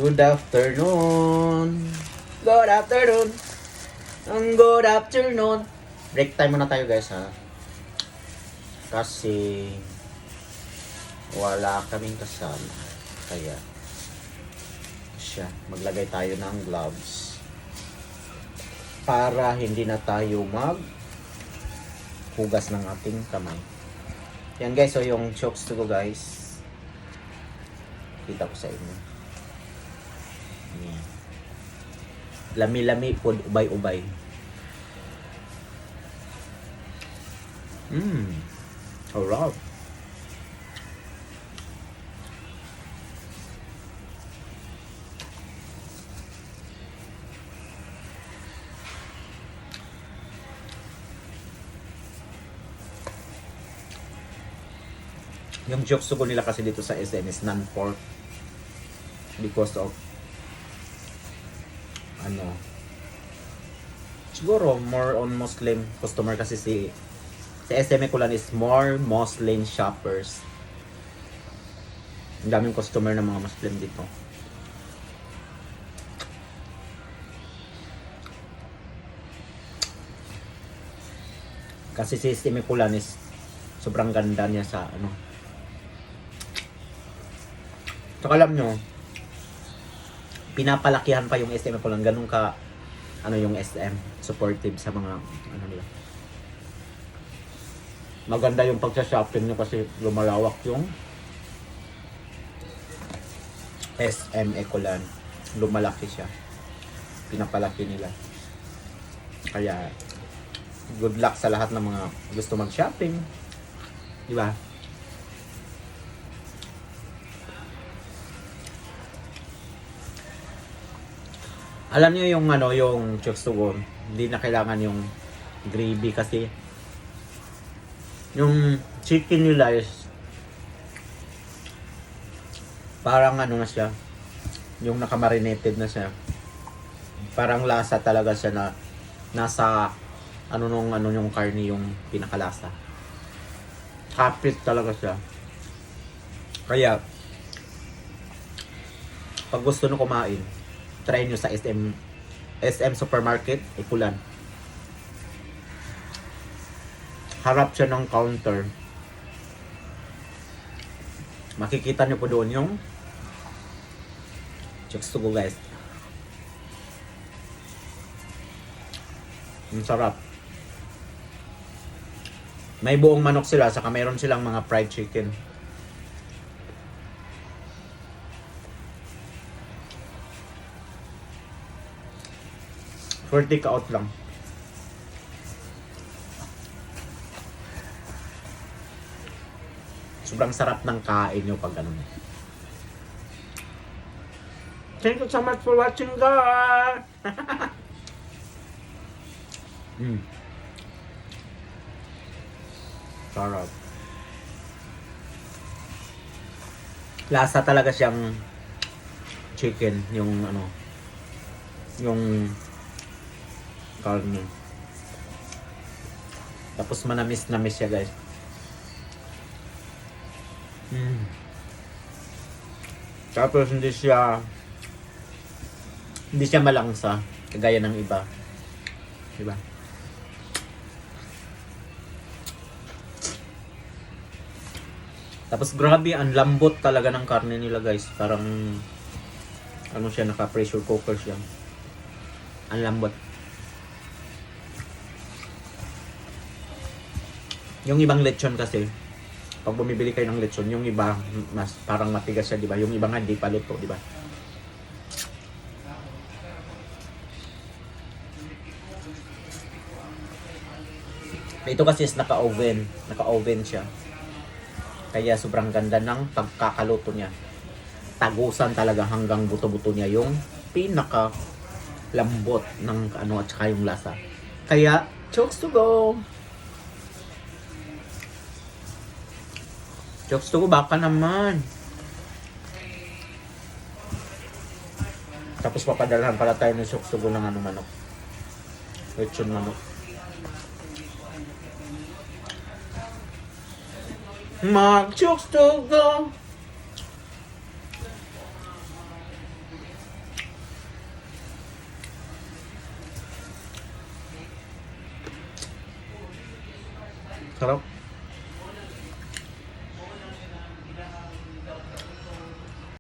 Good afternoon. Good afternoon. Good afternoon. Break time muna tayo guys ha. Kasi wala kaming kasama. Kaya siya, maglagay tayo ng gloves para hindi na tayo hugas ng ating kamay. Yan guys, so yung chokes to go guys. Kita ko sa inyo. Yan. Lami-lami po, ubay-ubay. Alright. Yung jokes ko nila kasi dito sa SM is non-pork because of siguro more on Muslim customer kasi si SM Kulan is more Muslim shoppers. Ang daming customer ng mga Muslim dito. Kasi si SM Kulan is sobrang ganda niya sa Tsaka alam nyo, pinapalakihan pa yung SM ko lang. Ganun ka, yung SM. Supportive sa mga, nila. Maganda yung pagsa-shopping nyo kasi lumalawak yung SM Ecolan. Lumalaki siya. Pinapalaki nila. Kaya, good luck sa lahat ng mga gusto mag-shopping. Diba? Alam niyo yung yung chokes to go, hindi na kailangan yung gravy kasi yung chicken nila is parang na siya, yung nakamarinated na siya. Parang lasa talaga siya na nasa yung karne yung pinakalasa. Kapit talaga siya. Kaya pag gusto nyo kumain, try nyo sa SM Supermarket, Ikulan. Harap siya ng counter. Makikita nyo po doon yung chokes to go guys. Ang sarap. May buong manok sila, saka mayroon silang mga fried chicken. For take out lang. Sobrang sarap ng kain nyo pag ganun. Thank you so much for watching guys. Sarap. Lasa talaga siyang chicken, yung yung karne. Tapos manamis-namis siya guys. Tapos hindi siya malangsa kagaya ng iba. Diba? Tapos grabe, ang lambot talaga ng karne nila guys. Parang siya, naka-pressure cooker siya. Ang lambot. Yung ibang lechon kasi, pag bumibili kayo ng lechon, yung iba mas parang matigas siya, di ba? Yung iba nga hindi pa luto, di ba? Ito kasi is naka-oven siya. Kaya sobrang ganda ng pagkakaluto niya. Tagusan talaga hanggang buto-buto niya yung pinaka lambot ng at saka yung lasa. Kaya, chokes to go! Chokes to go, baka naman. Tapos papadalhan pala tayo ng chokes to go ng manok. Lechon manok. Mag-chokes to go! Sarap.